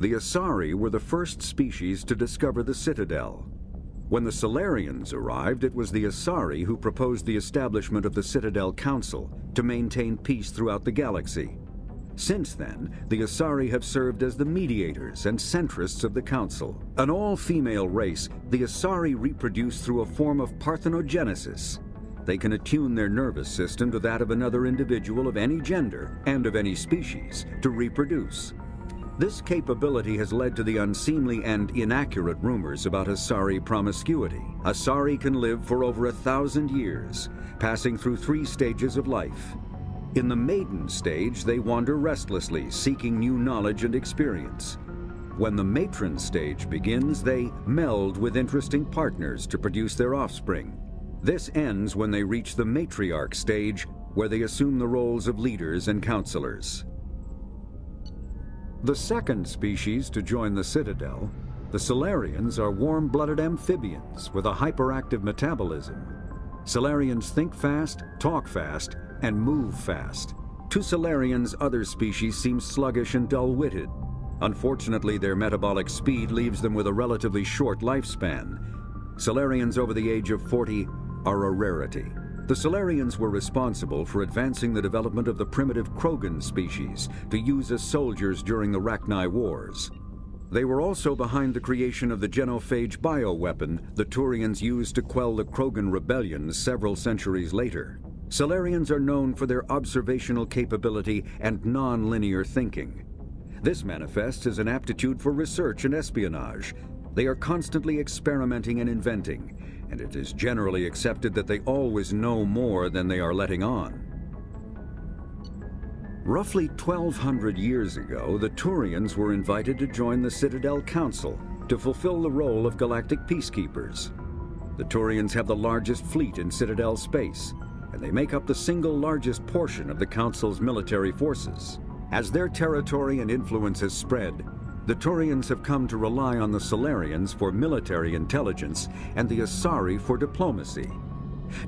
The Asari were the first species to discover the Citadel. When the Solarians arrived, it was the Asari who proposed the establishment of the Citadel Council to maintain peace throughout the galaxy. Since then, the Asari have served as the mediators and centrists of the Council. An all-female race, the Asari reproduce through a form of parthenogenesis. They can attune their nervous system to that of another individual of any gender and of any species to reproduce. This capability has led to the unseemly and inaccurate rumors about Asari promiscuity. Asari can live for over 1,000 years, passing through 3 stages of life. In the maiden stage, they wander restlessly, seeking new knowledge and experience. When the matron stage begins, they meld with interesting partners to produce their offspring. This ends when they reach the matriarch stage, where they assume the roles of leaders and counselors. The second species to join the Citadel, the Solarians, are warm-blooded amphibians with a hyperactive metabolism. Solarians think fast, talk fast, and move fast. To Solarians, other species seem sluggish and dull-witted. Unfortunately, their metabolic speed leaves them with a relatively short lifespan. Solarians over the age of 40 are a rarity. The Solarians were responsible for advancing the development of the primitive Krogan species to use as soldiers during the Rachni Wars. They were also behind the creation of the genophage bioweapon the Turians used to quell the Krogan rebellion several centuries later. Solarians are known for their observational capability and non-linear thinking. This manifests as an aptitude for research and espionage. They are constantly experimenting and inventing, and it is generally accepted that they always know more than they are letting on. Roughly 1,200 years ago, the Turians were invited to join the Citadel Council to fulfill the role of galactic peacekeepers. The Turians have the largest fleet in Citadel space, and they make up the single largest portion of the Council's military forces. As their territory and influence has spread, the Turians have come to rely on the Solarians for military intelligence and the Asari for diplomacy.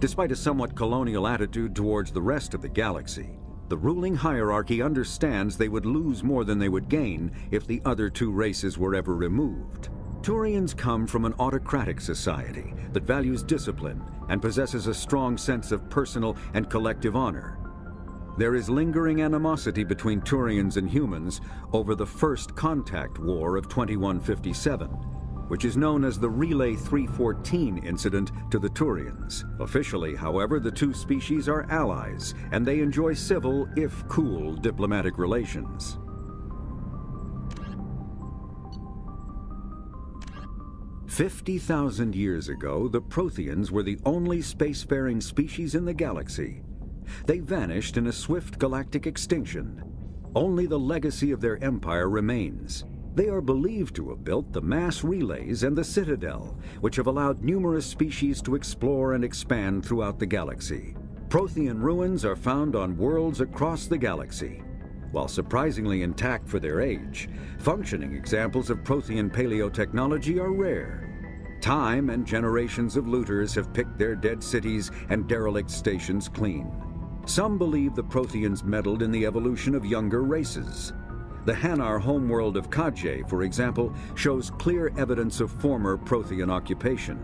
Despite a somewhat colonial attitude towards the rest of the galaxy, the ruling hierarchy understands they would lose more than they would gain if the other 2 races were ever removed. Turians come from an autocratic society that values discipline and possesses a strong sense of personal and collective honor. There is lingering animosity between Turians and humans over the First Contact War of 2157, which is known as the Relay 314 incident to the Turians. Officially, however, the 2 species are allies, and they enjoy civil, if cool, diplomatic relations. "50,000 years ago, the Protheans were the only spacefaring species in the galaxy. They vanished in a swift galactic extinction. Only the legacy of their empire remains. They are believed to have built the mass relays and the Citadel, which have allowed numerous species to explore and expand throughout the galaxy. Prothean ruins are found on worlds across the galaxy. While surprisingly intact for their age, functioning examples of Prothean paleotechnology are rare. Time and generations of looters have picked their dead cities and derelict stations clean. Some believe the Protheans meddled in the evolution of younger races. The Hanar homeworld of Kajay, for example, shows clear evidence of former Prothean occupation.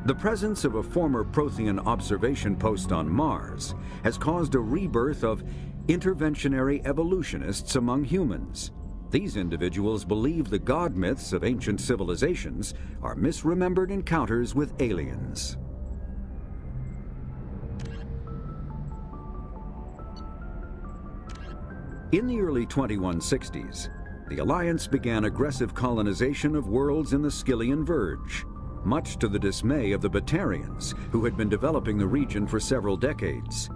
The presence of a former Prothean observation post on Mars has caused a rebirth of interventionary evolutionists among humans. These individuals believe the god myths of ancient civilizations are misremembered encounters with aliens. In the early 2160s, the Alliance began aggressive colonization of worlds in the Skyllian Verge, much to the dismay of the Batarians, who had been developing the region for several decades.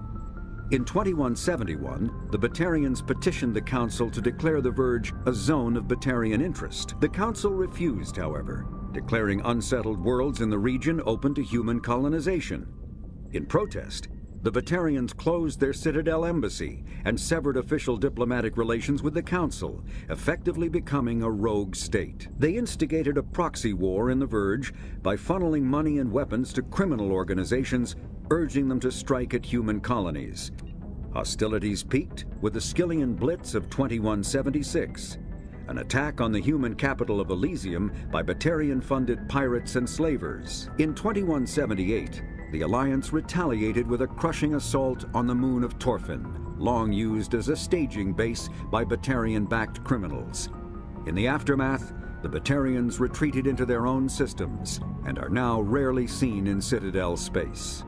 In 2171, the Batarians petitioned the Council to declare the Verge a zone of Batarian interest. The Council refused, however, declaring unsettled worlds in the region open to human colonization. In protest, the Batarians closed their Citadel embassy and severed official diplomatic relations with the Council, effectively becoming a rogue state. They instigated a proxy war in the Verge by funneling money and weapons to criminal organizations, urging them to strike at human colonies. Hostilities peaked with the Skyllian Blitz of 2176. an attack on the human capital of Elysium by Batarian-funded pirates and slavers. In 2178, the Alliance retaliated with a crushing assault on the moon of Torfin, long used as a staging base by Batarian-backed criminals. In the aftermath, the Batarians retreated into their own systems and are now rarely seen in Citadel space.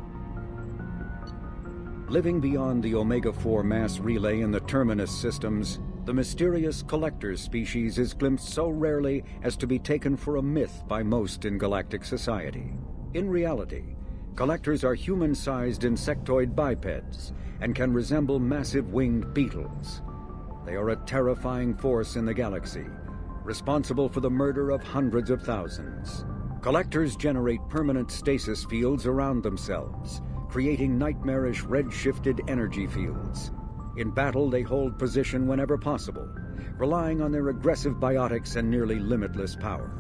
Living beyond the Omega-4 mass relay in the Terminus systems, the mysterious Collector species is glimpsed so rarely as to be taken for a myth by most in galactic society. In reality, Collectors are human-sized insectoid bipeds and can resemble massive winged beetles. They are a terrifying force in the galaxy, responsible for the murder of hundreds of thousands. Collectors generate permanent stasis fields around themselves, creating nightmarish red-shifted energy fields. In battle, they hold position whenever possible, relying on their aggressive biotics and nearly limitless power.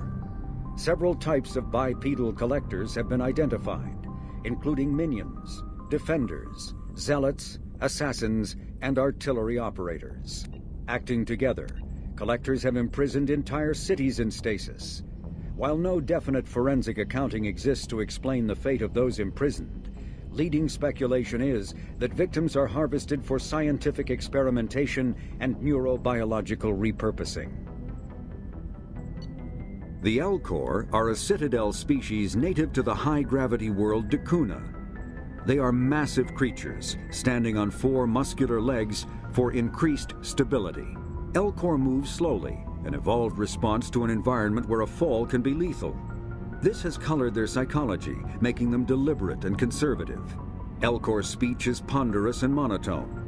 Several types of bipedal collectors have been identified, including minions, defenders, zealots, assassins, and artillery operators. Acting together, collectors have imprisoned entire cities in stasis. While no definite forensic accounting exists to explain the fate of those imprisoned, leading speculation is that victims are harvested for scientific experimentation and neurobiological repurposing. The Elcor are a Citadel species native to the high-gravity world Dakuna. They are massive creatures, standing on 4 muscular legs for increased stability. Elcor move slowly, an evolved response to an environment where a fall can be lethal. This has colored their psychology, making them deliberate and conservative. Elcor's speech is ponderous and monotone.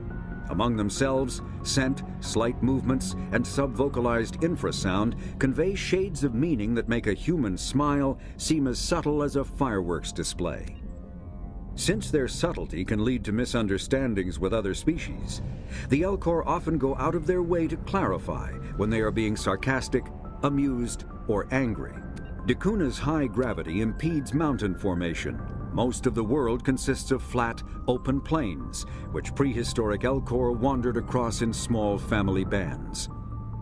Among themselves, scent, slight movements, and subvocalized infrasound convey shades of meaning that make a human smile seem as subtle as a fireworks display. Since their subtlety can lead to misunderstandings with other species, the Elcor often go out of their way to clarify when they are being sarcastic, amused, or angry. Dakuna's high gravity impedes mountain formation. Most of the world consists of flat, open plains, which prehistoric Elcor wandered across in small family bands.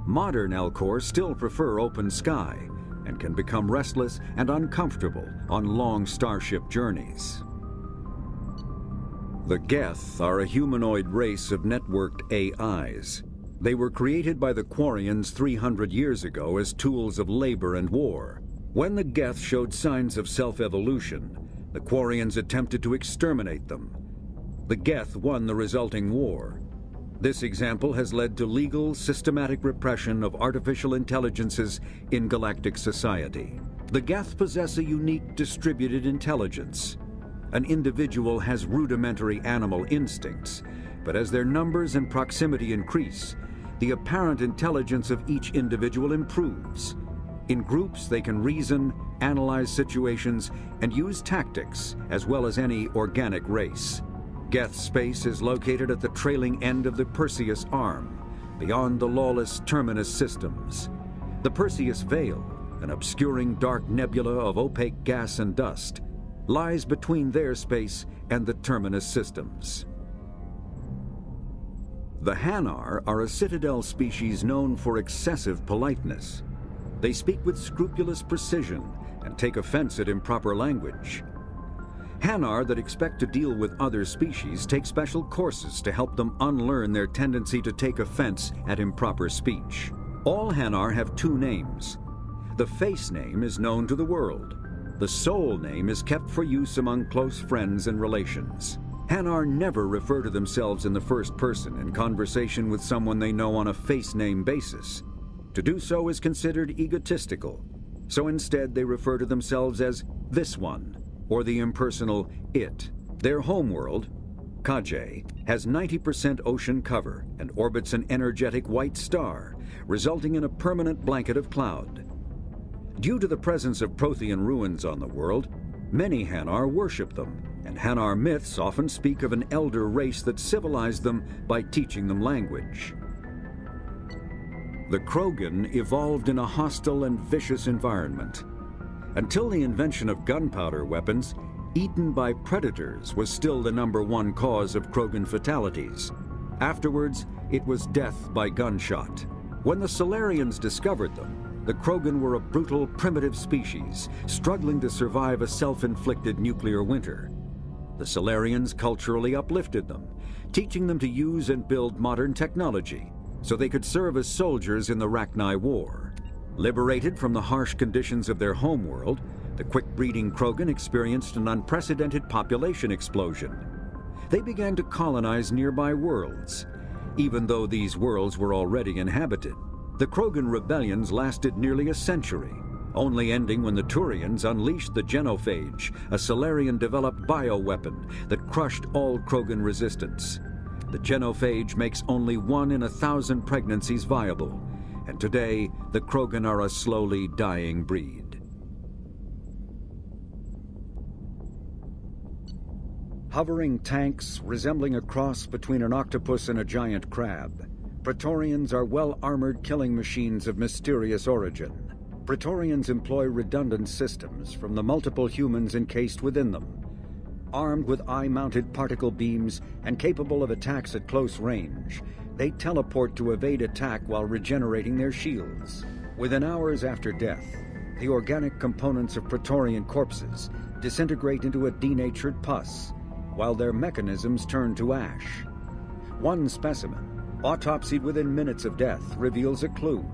Modern Elcor still prefer open sky and can become restless and uncomfortable on long starship journeys. The Geth are a humanoid race of networked AIs. They were created by the Quarians 300 years ago as tools of labor and war. When the Geth showed signs of self-evolution, the Quarians attempted to exterminate them. The Geth won the resulting war. This example has led to legal, systematic repression of artificial intelligences in galactic society. The Geth possess a unique distributed intelligence. An individual has rudimentary animal instincts, but as their numbers and proximity increase, the apparent intelligence of each individual improves. In groups, they can reason, analyze situations, and use tactics, as well as any organic race. Geth space is located at the trailing end of the Perseus Arm, beyond the lawless Terminus systems. The Perseus Veil, an obscuring dark nebula of opaque gas and dust, lies between their space and the Terminus systems. The Hanar are a Citadel species known for excessive politeness. They speak with scrupulous precision and take offense at improper language. Hanar that expect to deal with other species take special courses to help them unlearn their tendency to take offense at improper speech. All Hanar have 2 names. The face name is known to the world. The soul name is kept for use among close friends and relations. Hanar never refer to themselves in the first person in conversation with someone they know on a face name basis. To do so is considered egotistical, so instead they refer to themselves as this one, or the impersonal it. Their homeworld, Kajay, has 90% ocean cover and orbits an energetic white star, resulting in a permanent blanket of cloud. Due to the presence of Prothean ruins on the world, many Hanar worship them, and Hanar myths often speak of an elder race that civilized them by teaching them language. The Krogan evolved in a hostile and vicious environment. Until the invention of gunpowder weapons, eaten by predators was still the #1 cause of Krogan fatalities. Afterwards, it was death by gunshot. When the Solarians discovered them, the Krogan were a brutal, primitive species, struggling to survive a self-inflicted nuclear winter. The Solarians culturally uplifted them, teaching them to use and build modern technology, so they could serve as soldiers in the Rachni War. Liberated from the harsh conditions of their homeworld, the quick-breeding Krogan experienced an unprecedented population explosion. They began to colonize nearby worlds. Even though these worlds were already inhabited, the Krogan rebellions lasted nearly a century, only ending when the Turians unleashed the Genophage, a Solarian-developed bioweapon that crushed all Krogan resistance. The Genophage makes only 1 in 1,000 pregnancies viable, and today the Krogan are a slowly dying breed. Hovering tanks resembling a cross between an octopus and a giant crab, Praetorians are well-armored killing machines of mysterious origin. Praetorians employ redundant systems from the multiple humans encased within them. Armed with eye-mounted particle beams and capable of attacks at close range, they teleport to evade attack while regenerating their shields. Within hours after death, the organic components of Praetorian corpses disintegrate into a denatured pus, while their mechanisms turn to ash. One specimen, autopsied within minutes of death, reveals a clue.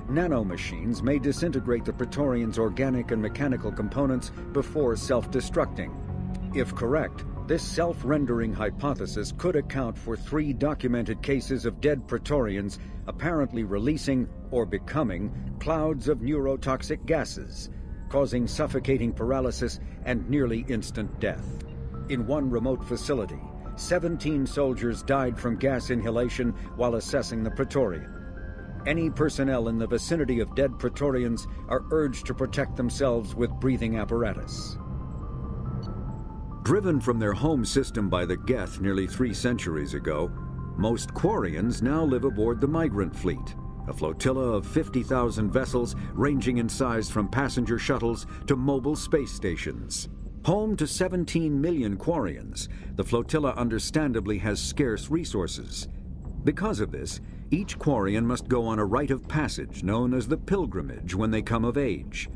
Nanomachines may disintegrate the Praetorians' organic and mechanical components before self-destructing. If correct, this self-rendering hypothesis could account for 3 documented cases of dead Praetorians apparently releasing or becoming clouds of neurotoxic gases, causing suffocating paralysis and nearly instant death. In one remote facility, 17 soldiers died from gas inhalation while assessing the Praetorian. Any personnel in the vicinity of dead Praetorians are urged to protect themselves with breathing apparatus. Driven from their home system by the Geth nearly 3 centuries ago, most Quarians now live aboard the Migrant Fleet, a flotilla of 50,000 vessels ranging in size from passenger shuttles to mobile space stations. Home to 17 million Quarians, the flotilla understandably has scarce resources. Because of this, each Quarian must go on a rite of passage known as the pilgrimage when they come of age.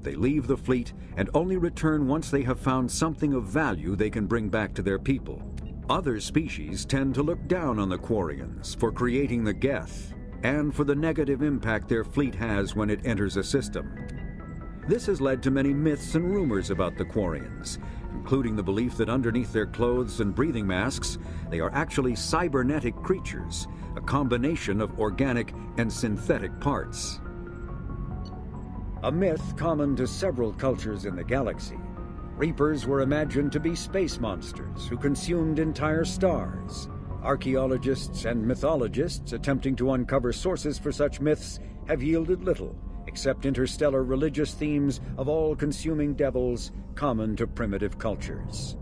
They leave the fleet and only return once they have found something of value they can bring back to their people. Other species tend to look down on the Quarians for creating the Geth and for the negative impact their fleet has when it enters a system. This has led to many myths and rumors about the Quarians, including the belief that underneath their clothes and breathing masks, they are actually cybernetic creatures, a combination of organic and synthetic parts. A myth common to several cultures in the galaxy, Reapers were imagined to be space monsters who consumed entire stars. Archaeologists and mythologists attempting to uncover sources for such myths have yielded little, except interstellar religious themes of all-consuming devils common to primitive cultures.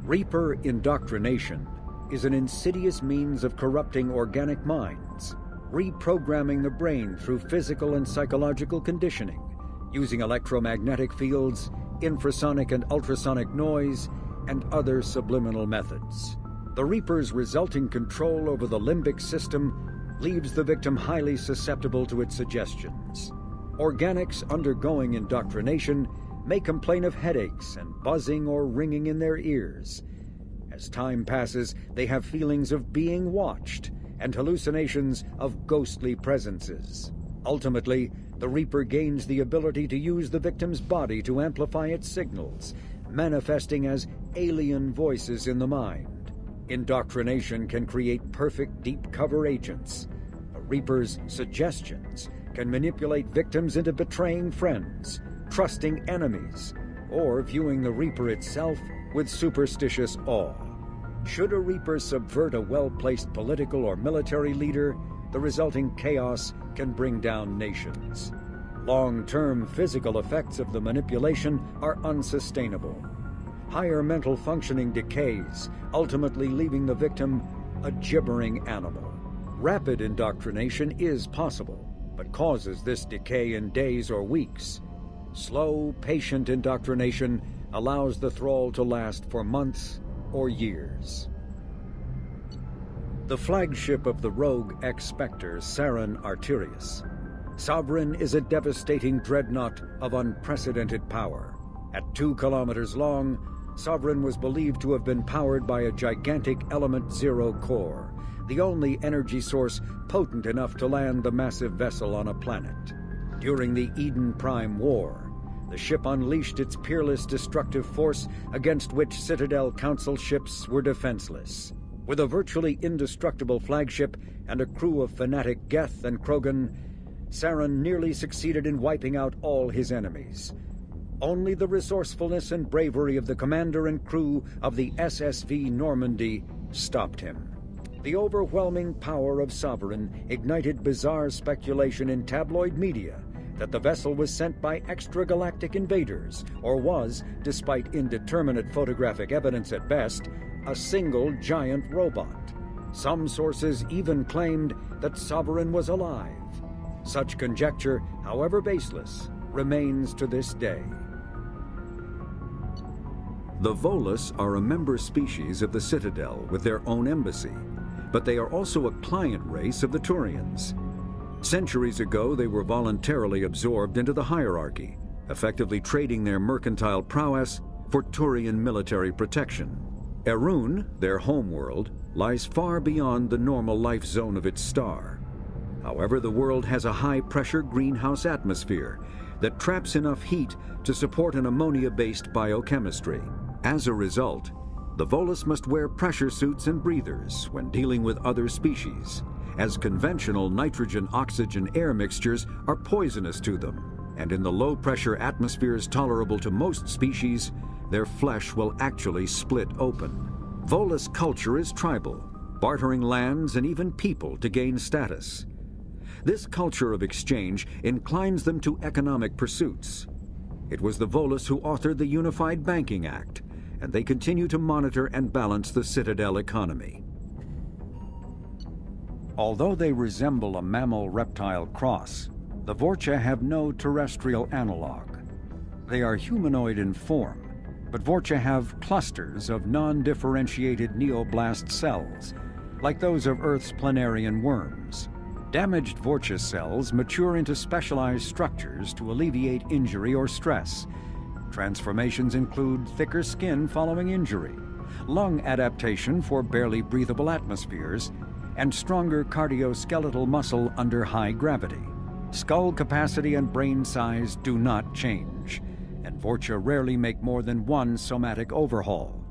Reaper indoctrination is an insidious means of corrupting organic minds, reprogramming the brain through physical and psychological conditioning, using electromagnetic fields, infrasonic and ultrasonic noise, and other subliminal methods. The Reaper's resulting control over the limbic system leaves the victim highly susceptible to its suggestions. Organics undergoing indoctrination may complain of headaches and buzzing or ringing in their ears. As time passes, they have feelings of being watched and hallucinations of ghostly presences. Ultimately, the Reaper gains the ability to use the victim's body to amplify its signals, manifesting as alien voices in the mind. Indoctrination can create perfect deep cover agents. A Reaper's suggestions can manipulate victims into betraying friends, trusting enemies, or viewing the Reaper itself with superstitious awe. Should a Reaper subvert a well-placed political or military leader, the resulting chaos can bring down nations. Long-term physical effects of the manipulation are unsustainable. Higher mental functioning decays, ultimately leaving the victim a gibbering animal. Rapid indoctrination is possible, but causes this decay in days or weeks. Slow, patient indoctrination allows the thrall to last for months or years. the flagship of the rogue ex-Spectre Saren Arterius. Sovereign is a devastating dreadnought of unprecedented power. At 2 kilometers long, Sovereign was believed to have been powered by a gigantic Element Zero core, the only energy source potent enough to land the massive vessel on a planet. During the Eden Prime War, the ship unleashed its peerless destructive force against which Citadel Council ships were defenseless. With a virtually indestructible flagship and a crew of fanatic Geth and Krogan, Saren nearly succeeded in wiping out all his enemies. Only the resourcefulness and bravery of the commander and crew of the SSV Normandy stopped him. The overwhelming power of Sovereign ignited bizarre speculation in tabloid media that the vessel was sent by extragalactic invaders, or was, despite indeterminate photographic evidence at best, a single giant robot. Some sources even claimed that Sovereign was alive. Such conjecture, however baseless, remains to this day. The Volus are a member species of the Citadel with their own embassy, but they are also a client race of the Turians. Centuries ago, they were voluntarily absorbed into the hierarchy, effectively trading their mercantile prowess for Turian military protection. Erun, their homeworld, lies far beyond the normal life zone of its star. However, the world has a high-pressure greenhouse atmosphere that traps enough heat to support an ammonia-based biochemistry. As a result, the Volus must wear pressure suits and breathers when dealing with other species, as conventional nitrogen-oxygen-air mixtures are poisonous to them, and in the low-pressure atmospheres tolerable to most species, their flesh will actually split open. Volus culture is tribal, bartering lands and even people to gain status. This culture of exchange inclines them to economic pursuits. It was the Volus who authored the Unified Banking Act, and they continue to monitor and balance the Citadel economy. Although they resemble a mammal-reptile cross, the Vorcha have no terrestrial analog. They are humanoid in form, but Vorcha have clusters of non-differentiated neoblast cells, like those of Earth's planarian worms. Damaged Vorcha cells mature into specialized structures to alleviate injury or stress. Transformations include thicker skin following injury, lung adaptation for barely breathable atmospheres, and stronger cardioskeletal muscle under high gravity. Skull capacity and brain size do not change, and Vorcha rarely make more than one somatic overhaul.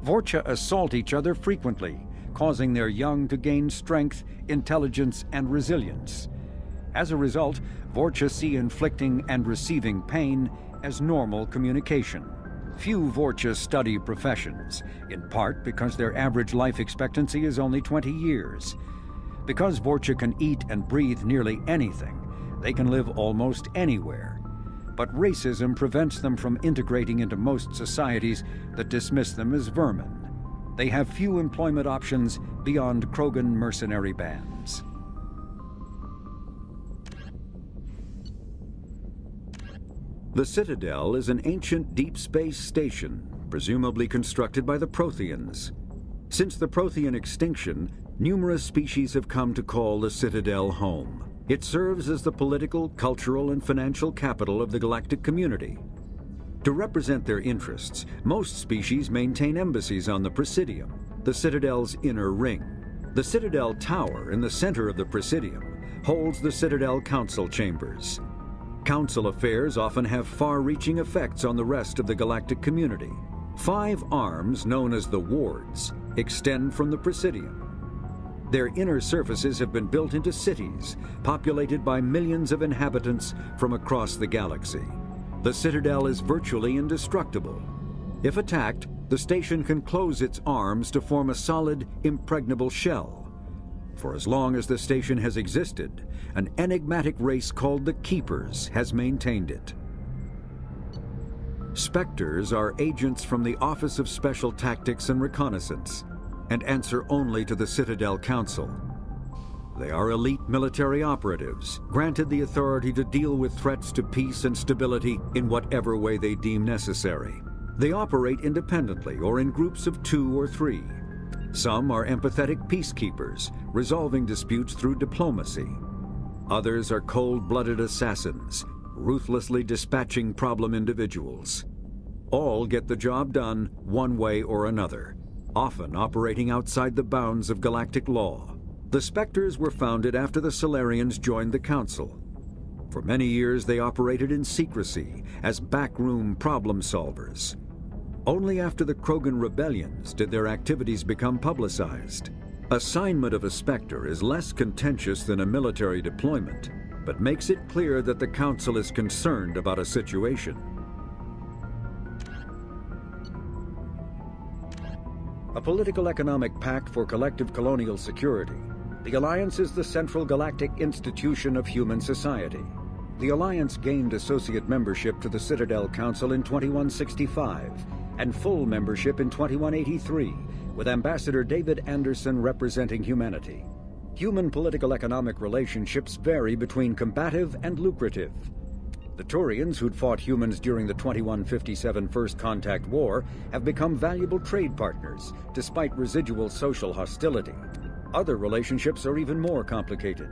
Vorcha assault each other frequently, causing their young to gain strength, intelligence, and resilience. As a result, Vorcha see inflicting and receiving pain as normal communication. Few Vorcha study professions, in part because their average life expectancy is only 20 years. Because Vorcha can eat and breathe nearly anything, they can live almost anywhere. But racism prevents them from integrating into most societies that dismiss them as vermin. They have few employment options beyond Krogan mercenary bands. The Citadel is an ancient deep space station, presumably constructed by the Protheans. Since the Prothean extinction, numerous species have come to call the Citadel home. It serves as the political, cultural, and financial capital of the galactic community. To represent their interests, most species maintain embassies on the Presidium, the Citadel's inner ring. The Citadel Tower in the center of the Presidium holds the Citadel Council chambers. Council affairs often have far-reaching effects on the rest of the galactic community. 5 arms, known as the wards, extend from the Presidium. Their inner surfaces have been built into cities, populated by millions of inhabitants from across the galaxy. The Citadel is virtually indestructible. If attacked, the station can close its arms to form a solid, impregnable shell. For as long as the station has existed, an enigmatic race called the Keepers has maintained it. Spectres are agents from the Office of Special Tactics and Reconnaissance, and answer only to the Citadel Council. They are elite military operatives, granted the authority to deal with threats to peace and stability in whatever way they deem necessary. They operate independently or in groups of 2 or 3. Some are empathetic peacekeepers, resolving disputes through diplomacy. Others are cold-blooded assassins, ruthlessly dispatching problem individuals. All get the job done one way or another, often operating outside the bounds of galactic law. The Spectres were founded after the Solarians joined the Council. For many years they operated in secrecy as backroom problem solvers. Only after the Krogan rebellions did their activities become publicized. Assignment of a Spectre is less contentious than a military deployment, but makes it clear that the Council is concerned about a situation. A political economic pact for collective colonial security, the Alliance is the central galactic institution of human society. The Alliance gained associate membership to the Citadel Council in 2165 and full membership in 2183, with Ambassador David Anderson representing humanity. Human political-economic relationships vary between combative and lucrative. The Turians, who'd fought humans during the 2157 First Contact War, have become valuable trade partners, despite residual social hostility. Other relationships are even more complicated.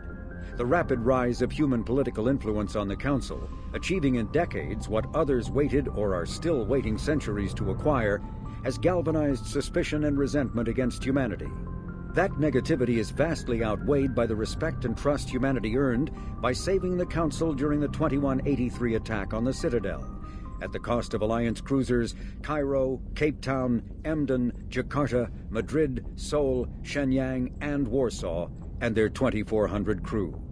The rapid rise of human political influence on the Council, achieving in decades what others waited or are still waiting centuries to acquire, has galvanized suspicion and resentment against humanity. That negativity is vastly outweighed by the respect and trust humanity earned by saving the Council during the 2183 attack on the Citadel, at the cost of Alliance cruisers Cairo, Cape Town, Emden, Jakarta, Madrid, Seoul, Shenyang, and Warsaw, and their 2,400 crew.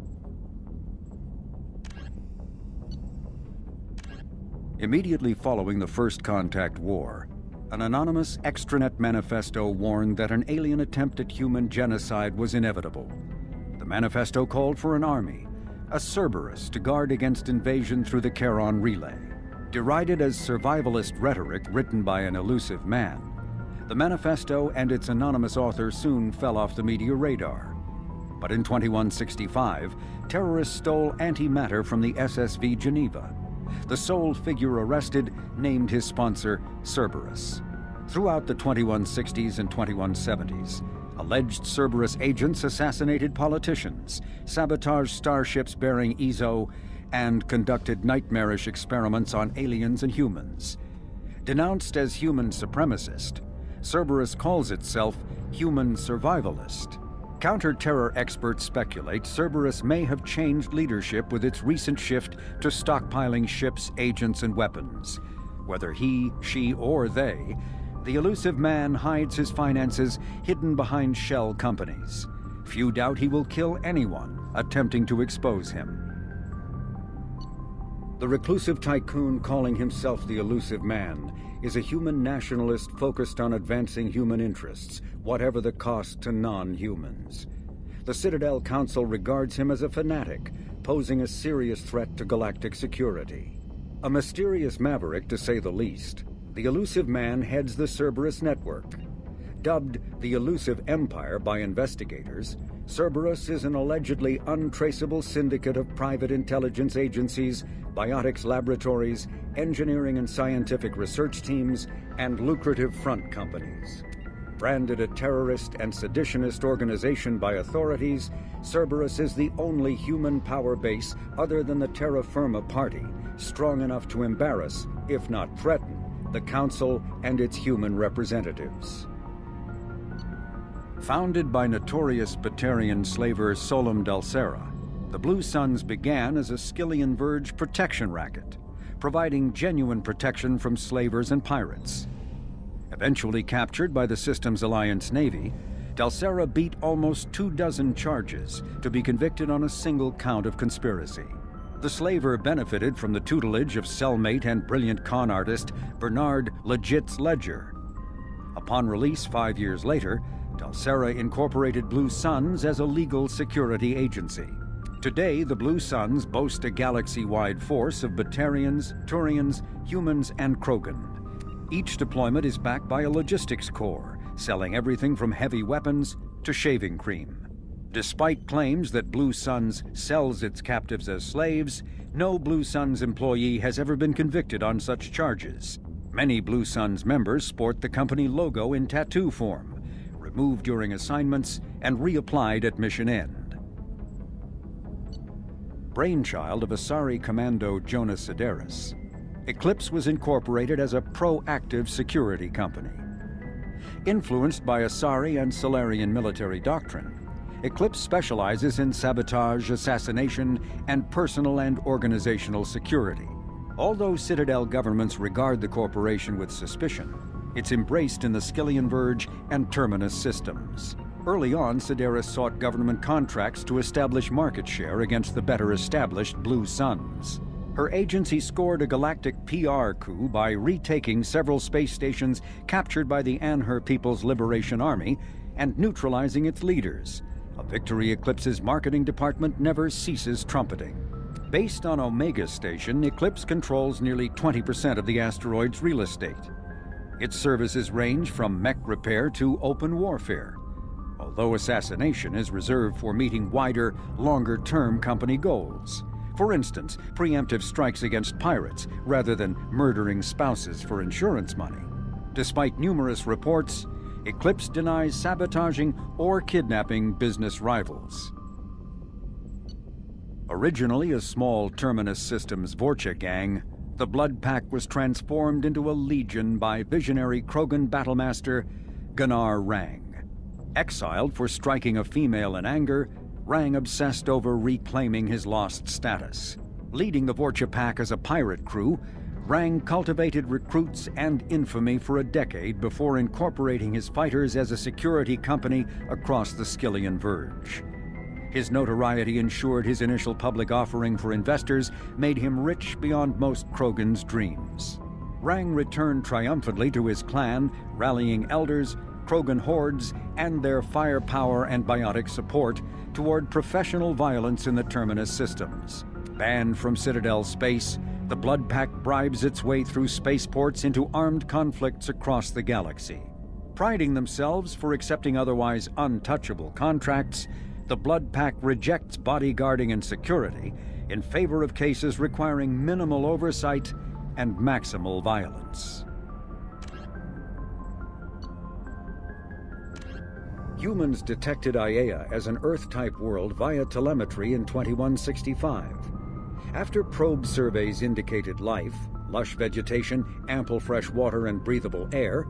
Immediately following the First Contact War, an anonymous extranet manifesto warned that an alien attempt at human genocide was inevitable. The manifesto called for an army, a Cerberus, to guard against invasion through the Charon Relay. Derided as survivalist rhetoric written by an elusive man, the manifesto and its anonymous author soon fell off the media radar. But in 2165, terrorists stole antimatter from the SSV Geneva. The sole figure arrested named his sponsor Cerberus. Throughout the 2160s and 2170s, alleged Cerberus agents assassinated politicians, sabotaged starships bearing EZO, and conducted nightmarish experiments on aliens and humans. Denounced as human supremacist, Cerberus calls itself human survivalist. Counter-terror experts speculate Cerberus may have changed leadership with its recent shift to stockpiling ships, agents, and weapons. Whether he, she, or they, the elusive man hides his finances hidden behind shell companies. Few doubt he will kill anyone attempting to expose him. The reclusive tycoon calling himself the elusive man is a human nationalist focused on advancing human interests, whatever the cost to non-humans. The Citadel Council regards him as a fanatic, posing a serious threat to galactic security. A mysterious maverick, to say the least, the elusive man heads the Cerberus network. Dubbed the Elusive Empire by investigators, Cerberus is an allegedly untraceable syndicate of private intelligence agencies, biotics laboratories, engineering and scientific research teams, and lucrative front companies. Branded a terrorist and seditionist organization by authorities, Cerberus is the only human power base other than the Terra Firma Party strong enough to embarrass, if not threaten, the Council and its human representatives. Founded by notorious Batarian slaver Solum Dalsera, the Blue Suns began as a Skillian Verge protection racket, providing genuine protection from slavers and pirates. Eventually captured by the Systems Alliance Navy, Dalsera beat almost 24 charges to be convicted on a single count of conspiracy. The slaver benefited from the tutelage of cellmate and brilliant con artist Bernard Legit's Ledger. Upon release 5 years later, Dalsera incorporated Blue Suns as a legal security agency. Today, the Blue Suns boast a galaxy-wide force of Batarians, Turians, humans, and Krogan. Each deployment is backed by a logistics corps, selling everything from heavy weapons to shaving cream. Despite claims that Blue Suns sells its captives as slaves, no Blue Suns employee has ever been convicted on such charges. Many Blue Suns members sport the company logo in tattoo form, moved during assignments, and reapplied at mission end. Brainchild of Asari Commando Jonas Sideris, Eclipse was incorporated as a proactive security company. Influenced by Asari and Solarian military doctrine, Eclipse specializes in sabotage, assassination, and personal and organizational security. Although Citadel governments regard the corporation with suspicion, it's embraced in the Skillian Verge and Terminus systems. Early on, Sideris sought government contracts to establish market share against the better-established Blue Suns. Her agency scored a galactic PR coup by retaking several space stations captured by the Anhur People's Liberation Army and neutralizing its leaders, a victory Eclipse's marketing department never ceases trumpeting. Based on Omega Station, Eclipse controls nearly 20% of the asteroid's real estate. Its services range from mech repair to open warfare, although assassination is reserved for meeting wider, longer-term company goals. For instance, preemptive strikes against pirates rather than murdering spouses for insurance money. Despite numerous reports, Eclipse denies sabotaging or kidnapping business rivals. Originally a small Terminus Systems Vorcha gang, the Blood Pack was transformed into a legion by visionary Krogan battlemaster Gunnar Rang. Exiled for striking a female in anger, Rang obsessed over reclaiming his lost status. Leading the Vorcha Pack as a pirate crew, Rang cultivated recruits and infamy for a decade before incorporating his fighters as a security company across the Skillian Verge. His notoriety ensured his initial public offering for investors made him rich beyond most Krogan's dreams. Rang returned triumphantly to his clan, rallying elders, Krogan hordes, and their firepower and biotic support toward professional violence in the Terminus systems. Banned from Citadel space, the Blood Pack bribes its way through spaceports into armed conflicts across the galaxy. Priding themselves for accepting otherwise untouchable contracts, the Blood Pack rejects bodyguarding and security in favor of cases requiring minimal oversight and maximal violence. Humans detected Aiea as an Earth-type world via telemetry in 2165. After probe surveys indicated life, lush vegetation, ample fresh water, and breathable air,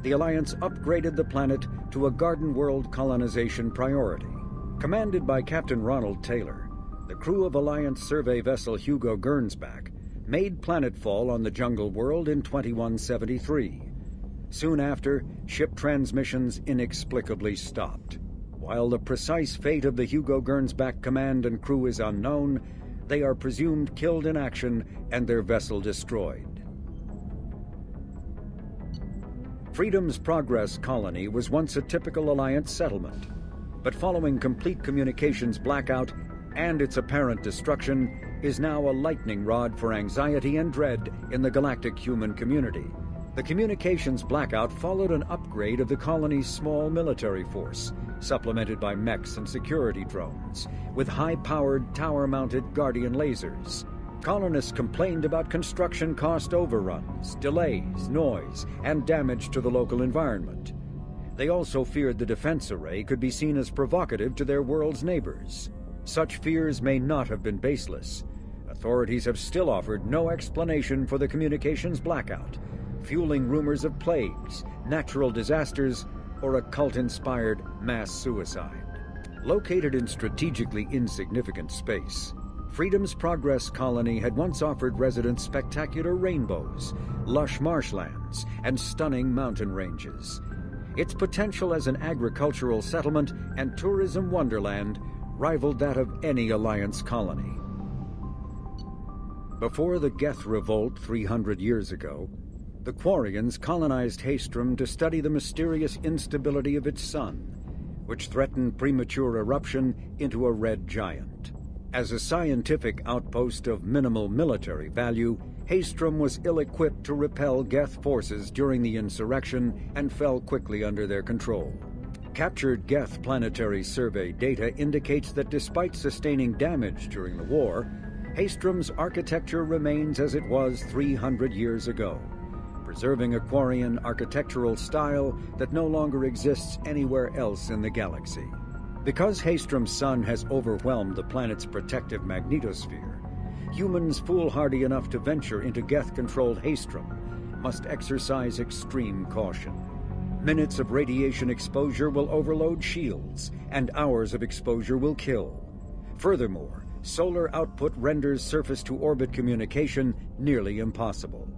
the Alliance upgraded the planet to a garden world colonization priority. Commanded by Captain Ronald Taylor, the crew of Alliance survey vessel Hugo Gernsback made planetfall on the jungle world in 2173. Soon after, ship transmissions inexplicably stopped. While the precise fate of the Hugo Gernsback command and crew is unknown, they are presumed killed in action and their vessel destroyed. Freedom's Progress colony was once a typical Alliance settlement, but following complete communications blackout and its apparent destruction, is now a lightning rod for anxiety and dread in the galactic human community. The communications blackout followed an upgrade of the colony's small military force, supplemented by mechs and security drones, with high-powered tower-mounted Guardian lasers. Colonists complained about construction cost overruns, delays, noise, and damage to the local environment. They also feared the defense array could be seen as provocative to their world's neighbors. Such fears may not have been baseless. Authorities have still offered no explanation for the communications blackout, fueling rumors of plagues, natural disasters, or a cult-inspired mass suicide. Located in strategically insignificant space, Freedom's Progress colony had once offered residents spectacular rainbows, lush marshlands, and stunning mountain ranges. Its potential as an agricultural settlement and tourism wonderland rivaled that of any Alliance colony. Before the Geth Revolt 300 years ago, the Quarians colonized Haestrom to study the mysterious instability of its sun, which threatened premature eruption into a red giant. As a scientific outpost of minimal military value, Haestrom was ill-equipped to repel Geth forces during the insurrection and fell quickly under their control. Captured Geth planetary survey data indicates that despite sustaining damage during the war, Haestrom's architecture remains as it was 300 years ago, preserving a Quarian architectural style that no longer exists anywhere else in the galaxy. Because Haestrom's sun has overwhelmed the planet's protective magnetosphere, humans foolhardy enough to venture into Geth-controlled Haestrom must exercise extreme caution. Minutes of radiation exposure will overload shields, and hours of exposure will kill. Furthermore, solar output renders surface-to-orbit communication nearly impossible.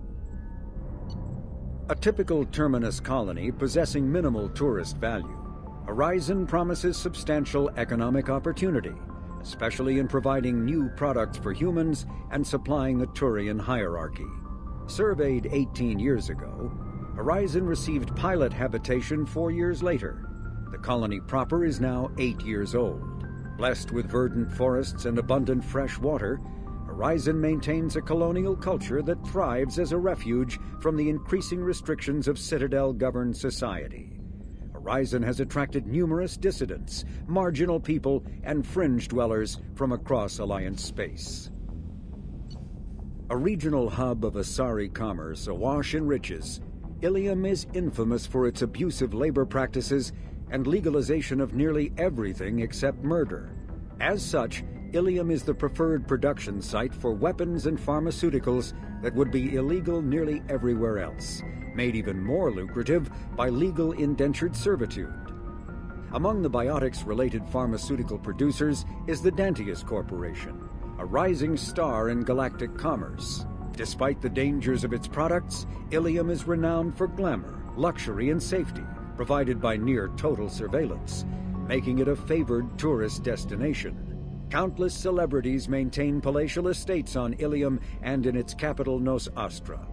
A typical terminus colony possessing minimal tourist value, Horizon promises substantial economic opportunity, especially in providing new products for humans and supplying the Turian hierarchy. Surveyed 18 years ago, Horizon received pilot habitation 4 years later. The colony proper is now 8 years old. Blessed with verdant forests and abundant fresh water, Horizon maintains a colonial culture that thrives as a refuge from the increasing restrictions of Citadel-governed society. Horizon has attracted numerous dissidents, marginal people, and fringe dwellers from across Alliance space. A regional hub of Asari commerce awash in riches, Ilium is infamous for its abusive labor practices and legalization of nearly everything except murder. As such, Ilium is the preferred production site for weapons and pharmaceuticals that would be illegal nearly everywhere else, made even more lucrative by legal indentured servitude. Among the biotics-related pharmaceutical producers is the Dantius Corporation, a rising star in galactic commerce. Despite the dangers of its products, Ilium is renowned for glamour, luxury, and safety, provided by near-total surveillance, making it a favored tourist destination. Countless celebrities maintain palatial estates on Ilium and in its capital Nos Astra.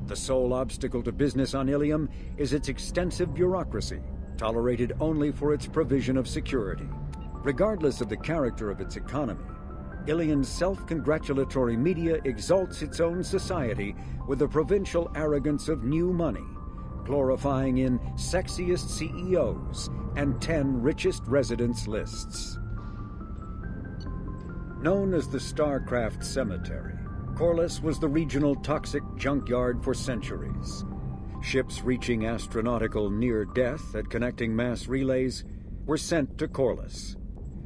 The sole obstacle to business on Ilium is its extensive bureaucracy, tolerated only for its provision of security. Regardless of the character of its economy, Ilium's self-congratulatory media exalts its own society with the provincial arrogance of new money, glorifying in sexiest CEOs and 10 richest residents lists. Known as the Starcraft Cemetery, Corliss was the regional toxic junkyard for centuries. Ships reaching astronautical near-death at connecting mass relays were sent to Corliss,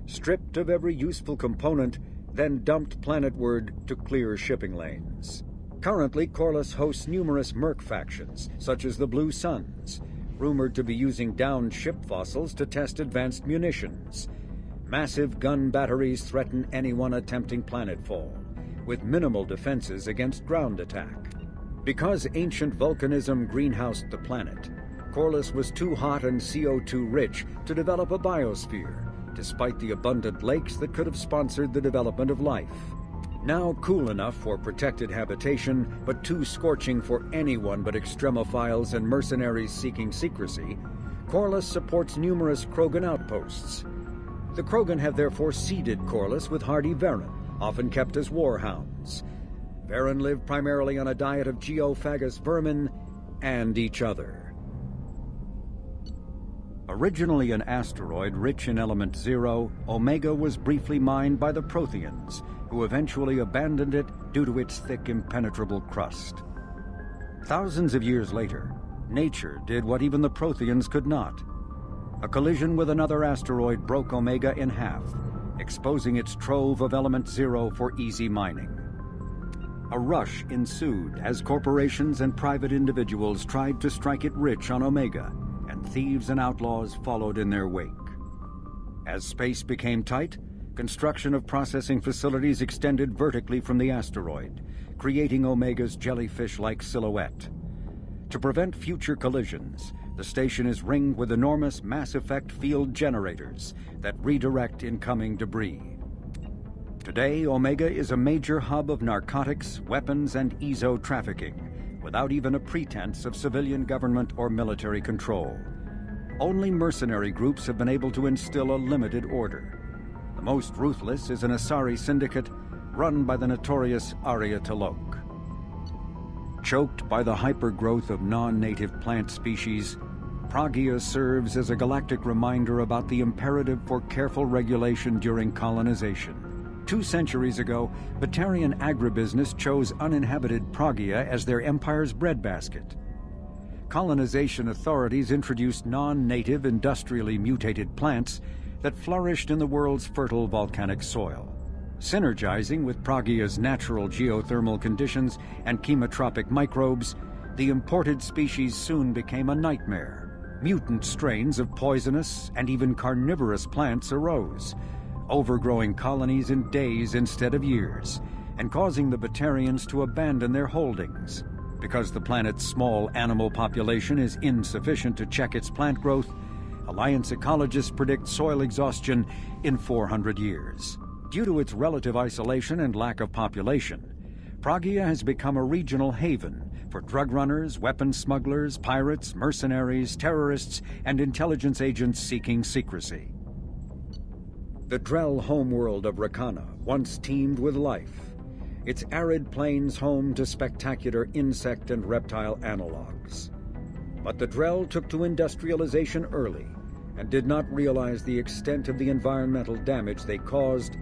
stripped of every useful component, then dumped planetward to clear shipping lanes. Currently, Corliss hosts numerous merc factions, such as the Blue Suns, rumored to be using downed ship fossils to test advanced munitions. Massive gun batteries threaten anyone attempting planetfall, with minimal defenses against ground attack. Because ancient volcanism greenhoused the planet, Corliss was too hot and CO2 rich to develop a biosphere, despite the abundant lakes that could have sponsored the development of life. Now cool enough for protected habitation, but too scorching for anyone but extremophiles and mercenaries seeking secrecy, Corliss supports numerous Krogan outposts. The Krogan have therefore seeded Corliss with hardy Varen, often kept as warhounds. Varen live primarily on a diet of geophagous vermin and each other. Originally an asteroid rich in element 0, Omega was briefly mined by the Protheans, who eventually abandoned it due to its thick, impenetrable crust. Thousands of years later, nature did what even the Protheans could not. A collision with another asteroid broke Omega in half, exposing its trove of element 0 for easy mining. A rush ensued as corporations and private individuals tried to strike it rich on Omega, and thieves and outlaws followed in their wake. As space became tight, construction of processing facilities extended vertically from the asteroid, creating Omega's jellyfish-like silhouette. To prevent future collisions, the station is ringed with enormous mass-effect field generators that redirect incoming debris. Today, Omega is a major hub of narcotics, weapons, and EZO trafficking, without even a pretense of civilian government or military control. Only mercenary groups have been able to instill a limited order. The most ruthless is an Asari syndicate run by the notorious Arya Talok. Choked by the hypergrowth of non-native plant species, Pragia serves as a galactic reminder about the imperative for careful regulation during colonization. 2 centuries ago, Batarian agribusiness chose uninhabited Pragia as their empire's breadbasket. colonization authorities introduced non-native industrially mutated plants that flourished in the world's fertile volcanic soil. Synergizing with Pragia's natural geothermal conditions and chemotropic microbes, the imported species soon became a nightmare. Mutant strains of poisonous and even carnivorous plants arose, overgrowing colonies in days instead of years, and causing the Batarians to abandon their holdings. Because the planet's small animal population is insufficient to check its plant growth, Alliance ecologists predict soil exhaustion in 400 years. Due to its relative isolation and lack of population, Pragia has become a regional haven for drug runners, weapons smugglers, pirates, mercenaries, terrorists, and intelligence agents seeking secrecy. The Drell homeworld of Rakana once teemed with life, its arid plains home to spectacular insect and reptile analogs. But the Drell took to industrialization early and did not realize the extent of the environmental damage they caused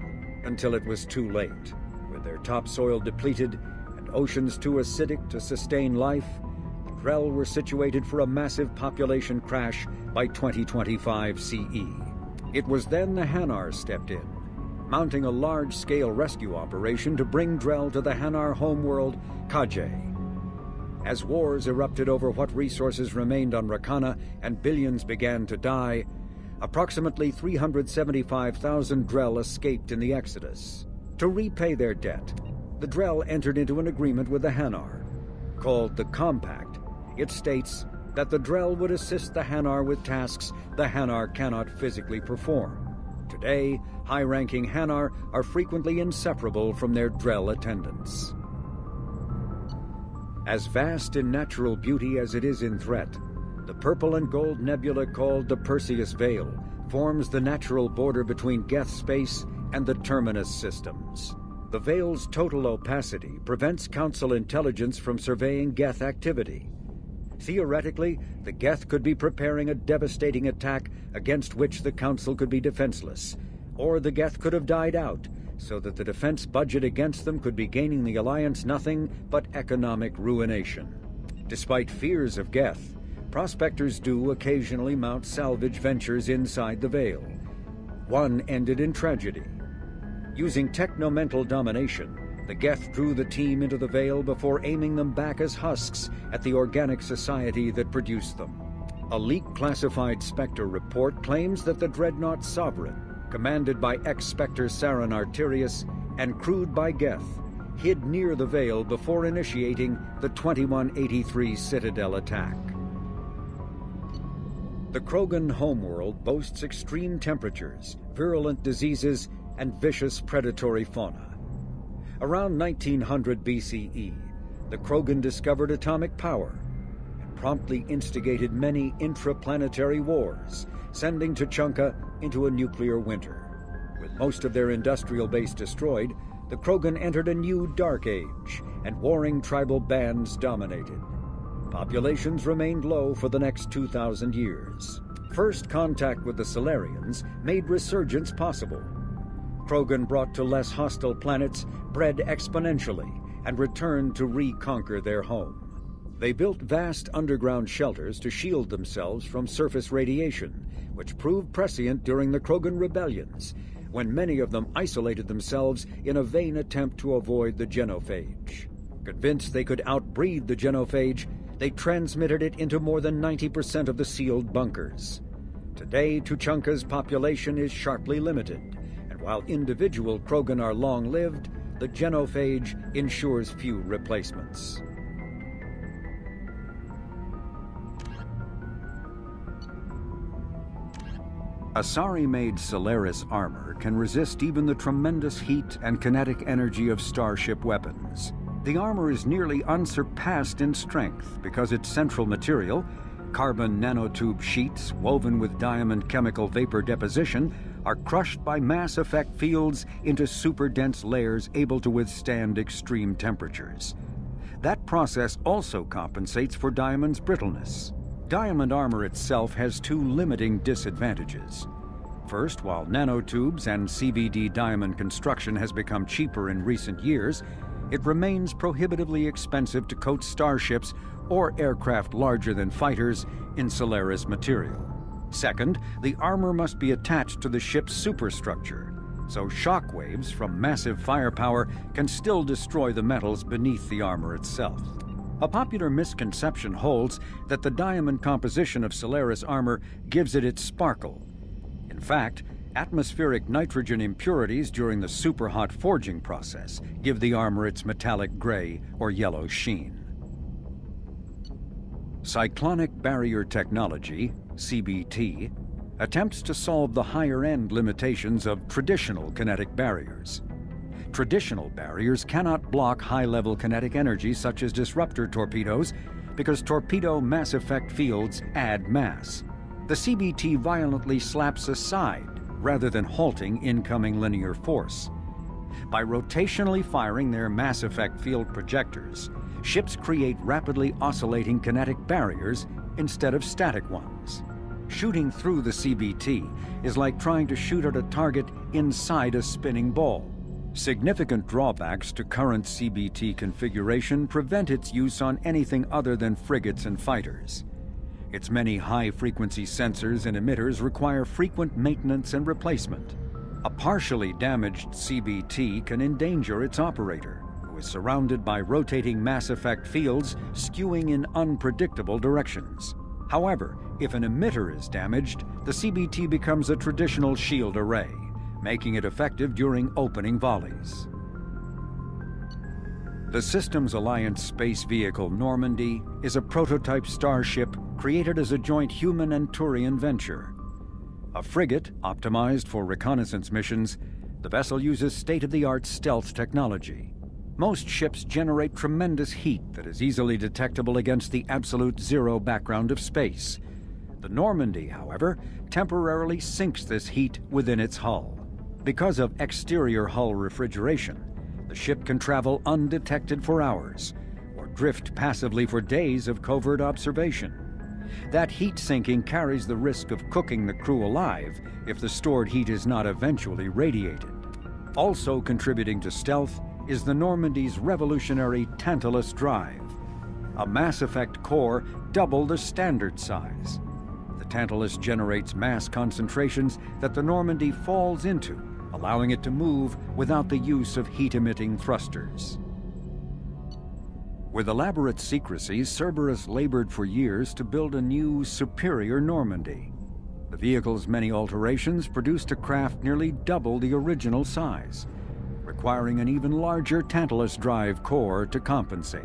until it was too late. With their topsoil depleted and oceans too acidic to sustain life, the Drell were situated for a massive population crash by 2025 CE. It was then the Hanar stepped in, mounting a large-scale rescue operation to bring Drell to the Hanar homeworld, Kajay. As wars erupted over what resources remained on Rakana and billions began to die, approximately 375,000 Drell escaped in the exodus. To repay their debt, the Drell entered into an agreement with the Hanar. Called the Compact, it states that the Drell would assist the Hanar with tasks the Hanar cannot physically perform. Today, high-ranking Hanar are frequently inseparable from their Drell attendants. As vast in natural beauty as it is in threat, the purple and gold nebula called the Perseus Veil forms the natural border between Geth space and the Terminus systems. The Veil's total opacity prevents Council intelligence from surveying Geth activity. Theoretically, the Geth could be preparing a devastating attack against which the Council could be defenseless, or the Geth could have died out, so that the defense budget against them could be gaining the Alliance nothing but economic ruination. Despite fears of Geth, prospectors do occasionally mount salvage ventures inside the Veil. One ended in tragedy. Using technomental domination, the Geth drew the team into the Veil before aiming them back as husks at the organic society that produced them. A leak-classified Spectre report claims that the Dreadnought Sovereign, commanded by ex-Spectre Sarin Arterius and crewed by Geth, hid near the Veil before initiating the 2183 Citadel attack. The Krogan homeworld boasts extreme temperatures, virulent diseases, and vicious predatory fauna. Around 1900 BCE, the Krogan discovered atomic power and promptly instigated many intraplanetary wars, sending Tuchanka into a nuclear winter. With most of their industrial base destroyed, the Krogan entered a new dark age, and warring tribal bands dominated. Populations remained low for the next 2,000 years. First contact with the Solarians made resurgence possible. Krogan brought to less hostile planets bred exponentially and returned to reconquer their home. They built vast underground shelters to shield themselves from surface radiation, which proved prescient during the Krogan rebellions, when many of them isolated themselves in a vain attempt to avoid the genophage. Convinced they could outbreed the genophage, they transmitted it into more than 90% of the sealed bunkers. Today, Tuchanka's population is sharply limited, and while individual Krogan are long-lived, the genophage ensures few replacements. Asari-made Solaris armor can resist even the tremendous heat and kinetic energy of starship weapons. The armor is nearly unsurpassed in strength because its central material, carbon nanotube sheets woven with diamond chemical vapor deposition, are crushed by mass effect fields into super-dense layers able to withstand extreme temperatures. That process also compensates for diamond's brittleness. Diamond armor itself has two limiting disadvantages. First, while nanotubes and CVD diamond construction has become cheaper in recent years, it remains prohibitively expensive to coat starships or aircraft larger than fighters in Solaris material. Second, the armor must be attached to the ship's superstructure, so shock waves from massive firepower can still destroy the metals beneath the armor itself. A popular misconception holds that the diamond composition of Solaris armor gives it its sparkle. In fact, atmospheric nitrogen impurities during the superhot forging process give the armor its metallic gray or yellow sheen. Cyclonic barrier technology, CBT, attempts to solve the higher-end limitations of traditional kinetic barriers. Traditional barriers cannot block high-level kinetic energy such as disruptor torpedoes because torpedo mass effect fields add mass. The CBT violently slaps aside rather than halting incoming linear force. By rotationally firing their mass effect field projectors, ships create rapidly oscillating kinetic barriers instead of static ones. Shooting through the CBT is like trying to shoot at a target inside a spinning ball. Significant drawbacks to current CBT configuration prevent its use on anything other than frigates and fighters. Its many high-frequency sensors and emitters require frequent maintenance and replacement. A partially damaged CBT can endanger its operator, who is surrounded by rotating mass effect fields skewing in unpredictable directions. However, if an emitter is damaged, the CBT becomes a traditional shield array, making it effective during opening volleys. The Systems Alliance space vehicle Normandy is a prototype starship created as a joint human and Turian venture. A frigate optimized for reconnaissance missions, the vessel uses state-of-the-art stealth technology. Most ships generate tremendous heat that is easily detectable against the absolute zero background of space. The Normandy, however, temporarily sinks this heat within its hull. Because of exterior hull refrigeration, the ship can travel undetected for hours, or drift passively for days of covert observation. That heat sinking carries the risk of cooking the crew alive if the stored heat is not eventually radiated. Also contributing to stealth is the Normandy's revolutionary Tantalus drive, a mass effect core double the standard size. The Tantalus generates mass concentrations that the Normandy falls into, allowing it to move without the use of heat-emitting thrusters. With elaborate secrecy, Cerberus labored for years to build a new, superior Normandy. The vehicle's many alterations produced a craft nearly double the original size, requiring an even larger Tantalus drive core to compensate.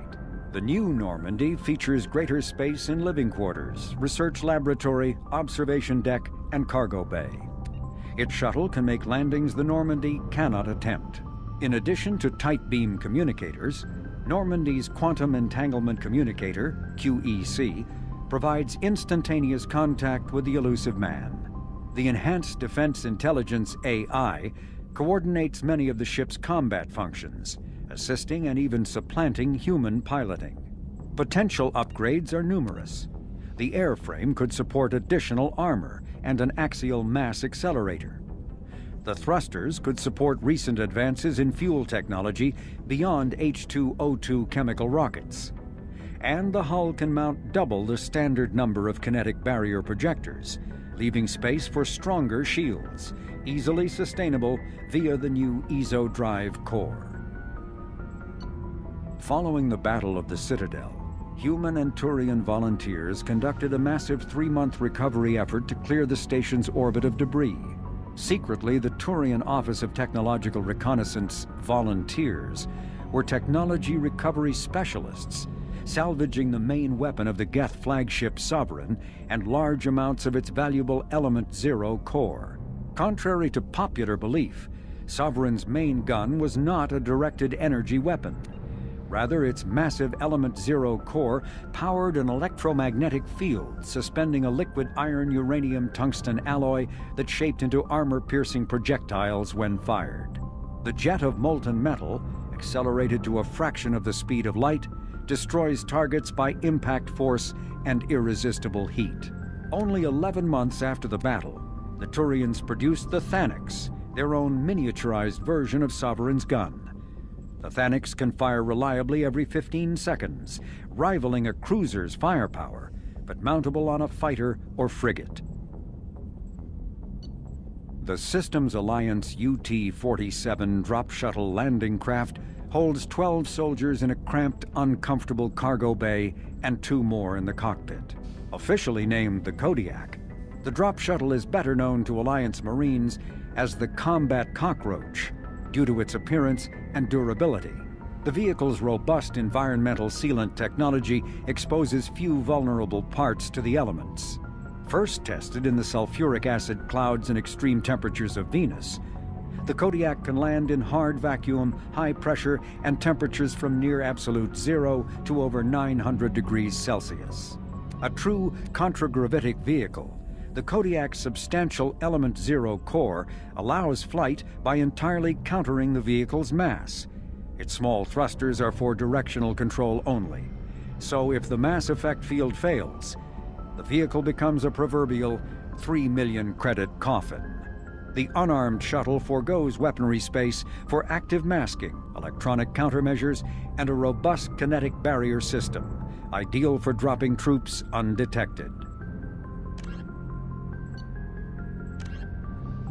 The new Normandy features greater space in living quarters, research laboratory, observation deck, and cargo bay. Its shuttle can make landings the Normandy cannot attempt. In addition to tight beam communicators, Normandy's Quantum Entanglement Communicator, QEC, provides instantaneous contact with the elusive man. The Enhanced Defense Intelligence AI coordinates many of the ship's combat functions, assisting and even supplanting human piloting. Potential upgrades are numerous. The airframe could support additional armor and an axial mass accelerator. The thrusters could support recent advances in fuel technology beyond H2O2 chemical rockets. And the hull can mount double the standard number of kinetic barrier projectors, leaving space for stronger shields, easily sustainable via the new ESO drive core. Following the Battle of the Citadel, human and Turian volunteers conducted a massive 3-month recovery effort to clear the station's orbit of debris. Secretly, the Turian Office of Technological Reconnaissance volunteers were technology recovery specialists, salvaging the main weapon of the Geth flagship Sovereign and large amounts of its valuable Element Zero core. Contrary to popular belief, Sovereign's main gun was not a directed energy weapon. Rather, its massive Element Zero core powered an electromagnetic field suspending a liquid iron-uranium-tungsten alloy that shaped into armor-piercing projectiles when fired. The jet of molten metal, accelerated to a fraction of the speed of light, destroys targets by impact force and irresistible heat. Only 11 months after the battle, the Turians produced the Thanix, their own miniaturized version of Sovereign's gun. The Thanics can fire reliably every 15 seconds, rivaling a cruiser's firepower, but mountable on a fighter or frigate. The Systems Alliance UT-47 drop shuttle landing craft holds 12 soldiers in a cramped, uncomfortable cargo bay and 2 more in the cockpit. Officially named the Kodiak, the drop shuttle is better known to Alliance Marines as the Combat Cockroach due to its appearance and durability. The vehicle's robust environmental sealant technology exposes few vulnerable parts to the elements. First tested in the sulfuric acid clouds and extreme temperatures of Venus, the Kodiak can land in hard vacuum, high pressure, and temperatures from near absolute zero to over 900 degrees Celsius. A true contragravitic vehicle, the Kodiak's substantial Element Zero core allows flight by entirely countering the vehicle's mass. Its small thrusters are for directional control only. So if the mass effect field fails, the vehicle becomes a proverbial 3 million credit coffin. The unarmed shuttle forgoes weaponry space for active masking, electronic countermeasures, and a robust kinetic barrier system, ideal for dropping troops undetected.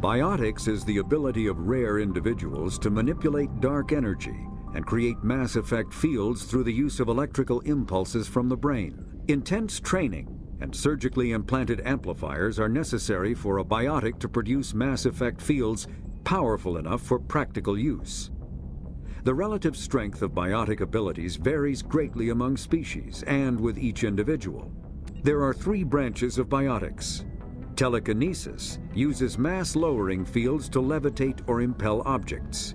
Biotics is the ability of rare individuals to manipulate dark energy and create mass effect fields through the use of electrical impulses from the brain. Intense training and surgically implanted amplifiers are necessary for a biotic to produce mass effect fields powerful enough for practical use. The relative strength of biotic abilities varies greatly among species and with each individual. There are 3 branches of biotics. Telekinesis uses mass-lowering fields to levitate or impel objects.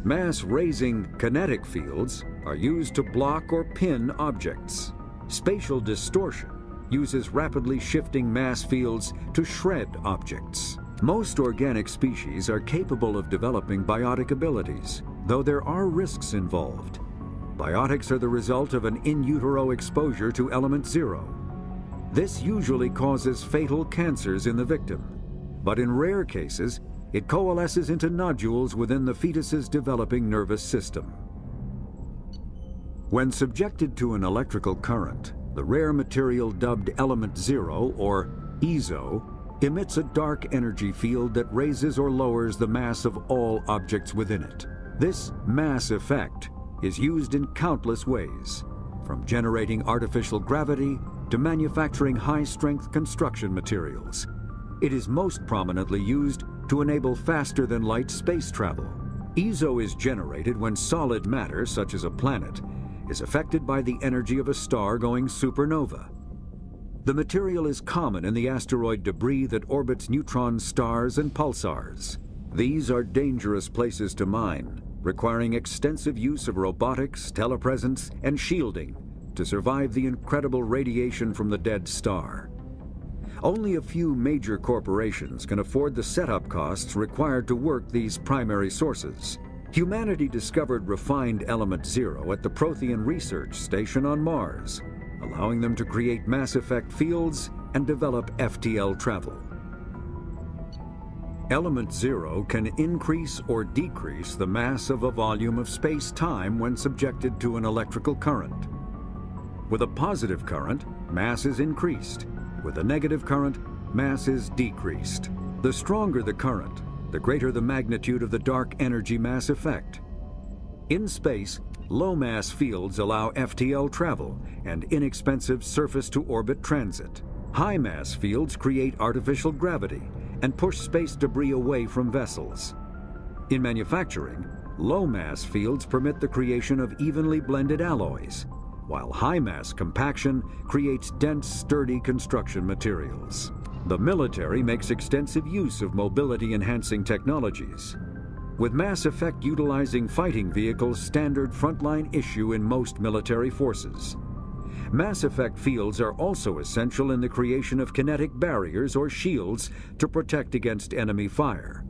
Mass-raising kinetic fields are used to block or pin objects. Spatial distortion uses rapidly shifting mass fields to shred objects. Most organic species are capable of developing biotic abilities, though there are risks involved. Biotics are the result of an in utero exposure to Element Zero. This usually causes fatal cancers in the victim, but in rare cases, it coalesces into nodules within the fetus's developing nervous system. When subjected to an electrical current, the rare material dubbed Element Zero, or EZO, emits a dark energy field that raises or lowers the mass of all objects within it. This mass effect is used in countless ways, from generating artificial gravity to manufacturing high-strength construction materials. It is most prominently used to enable faster-than-light space travel. EZO is generated when solid matter, such as a planet, is affected by the energy of a star going supernova. The material is common in the asteroid debris that orbits neutron stars and pulsars. These are dangerous places to mine, requiring extensive use of robotics, telepresence, and shielding to survive the incredible radiation from the dead star. Only a few major corporations can afford the setup costs required to work these primary sources. Humanity discovered refined Element Zero at the Prothean Research Station on Mars, allowing them to create mass effect fields and develop FTL travel. Element Zero can increase or decrease the mass of a volume of space-time when subjected to an electrical current. With a positive current, mass is increased. With a negative current, mass is decreased. The stronger the current, the greater the magnitude of the dark energy mass effect. In space, low-mass fields allow FTL travel and inexpensive surface-to-orbit transit. High-mass fields create artificial gravity and push space debris away from vessels. In manufacturing, low-mass fields permit the creation of evenly blended alloys, while high-mass compaction creates dense, sturdy construction materials. The military makes extensive use of mobility-enhancing technologies, with mass effect utilizing fighting vehicles standard frontline issue in most military forces. Mass effect fields are also essential in the creation of kinetic barriers or shields to protect against enemy fire.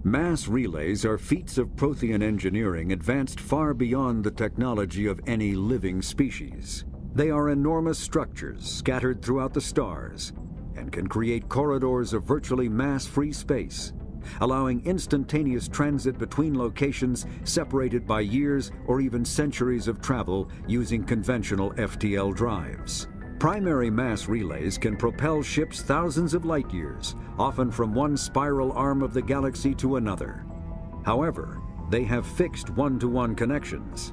Mass relays are feats of Prothean engineering advanced far beyond the technology of any living species. They are enormous structures scattered throughout the stars and can create corridors of virtually mass-free space, allowing instantaneous transit between locations separated by years or even centuries of travel using conventional FTL drives. Primary mass relays can propel ships thousands of light years, often from one spiral arm of the galaxy to another. However, they have fixed one-to-one connections.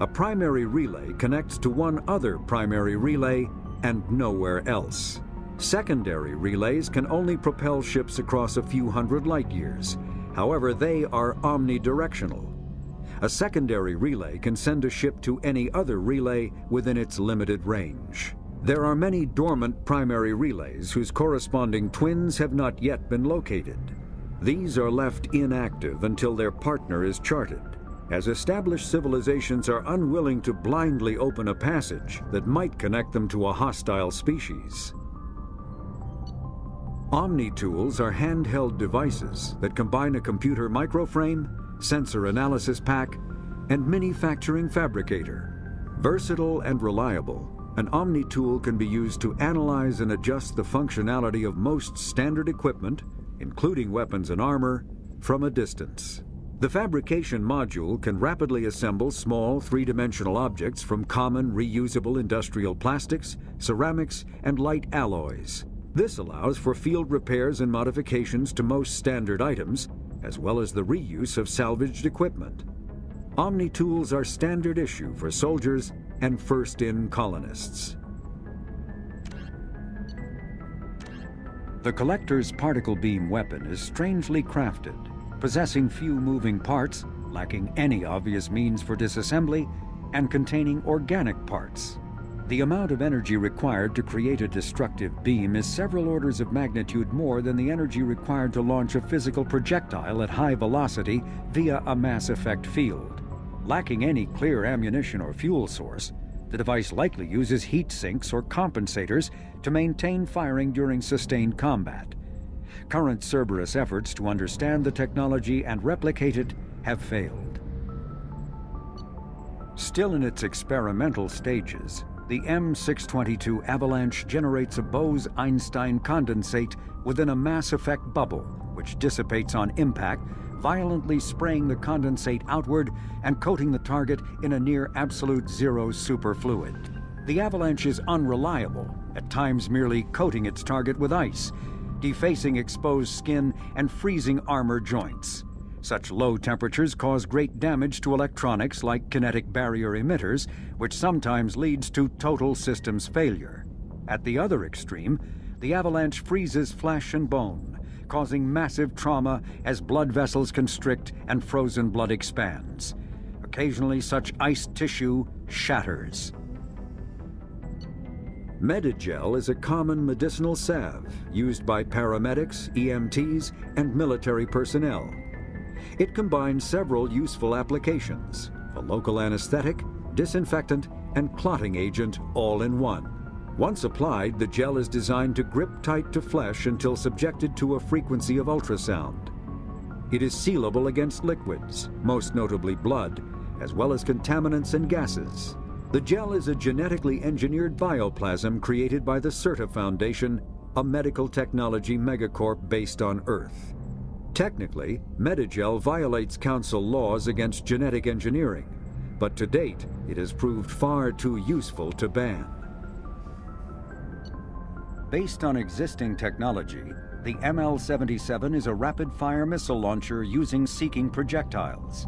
A primary relay connects to one other primary relay and nowhere else. Secondary relays can only propel ships across a few hundred light years. However, they are omnidirectional. A secondary relay can send a ship to any other relay within its limited range. There are many dormant primary relays whose corresponding twins have not yet been located. These are left inactive until their partner is charted, as established civilizations are unwilling to blindly open a passage that might connect them to a hostile species. Omni-tools are handheld devices that combine a computer microframe, sensor analysis pack, and manufacturing fabricator. Versatile and reliable, an Omni-tool can be used to analyze and adjust the functionality of most standard equipment, including weapons and armor, from a distance. The fabrication module can rapidly assemble small three-dimensional objects from common reusable industrial plastics, ceramics, and light alloys. This allows for field repairs and modifications to most standard items, as well as the reuse of salvaged equipment. Omni-tools are standard issue for soldiers and first-in colonists. The Collector's particle beam weapon is strangely crafted, possessing few moving parts, lacking any obvious means for disassembly, and containing organic parts. The amount of energy required to create a destructive beam is several orders of magnitude more than the energy required to launch a physical projectile at high velocity via a mass effect field. Lacking any clear ammunition or fuel source, the device likely uses heat sinks or compensators to maintain firing during sustained combat. Current Cerberus efforts to understand the technology and replicate it have failed. Still in its experimental stages, the M622 Avalanche generates a Bose-Einstein condensate within a mass effect bubble, which dissipates on impact, violently spraying the condensate outward and coating the target in a near absolute zero superfluid. The Avalanche is unreliable, at times merely coating its target with ice, defacing exposed skin and freezing armor joints. Such low temperatures cause great damage to electronics like kinetic barrier emitters, which sometimes leads to total systems failure. At the other extreme, the Avalanche freezes flesh and bone, causing massive trauma as blood vessels constrict and frozen blood expands. Occasionally, such iced tissue shatters. Medigel is a common medicinal salve used by paramedics, EMTs, and military personnel. It combines several useful applications: a local anesthetic, disinfectant, and clotting agent all in one. Once applied, the gel is designed to grip tight to flesh until subjected to a frequency of ultrasound. It is sealable against liquids, most notably blood, as well as contaminants and gases. The gel is a genetically engineered bioplasm created by the CERTA Foundation, a medical technology megacorp based on Earth. Technically, Medigel violates Council laws against genetic engineering, but to date, it has proved far too useful to ban. Based on existing technology, the ML-77 is a rapid-fire missile launcher using seeking projectiles.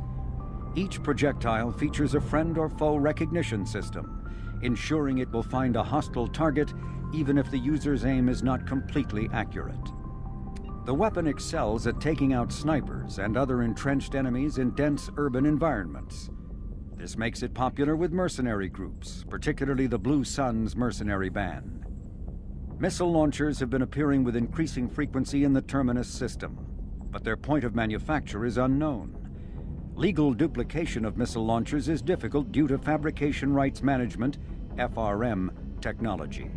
Each projectile features a friend or foe recognition system, ensuring it will find a hostile target even if the user's aim is not completely accurate. The weapon excels at taking out snipers and other entrenched enemies in dense urban environments. This makes it popular with mercenary groups, particularly the Blue Suns mercenary band. Missile launchers have been appearing with increasing frequency in the Terminus system, but their point of manufacture is unknown. Legal duplication of missile launchers is difficult due to fabrication rights management, FRM, technology.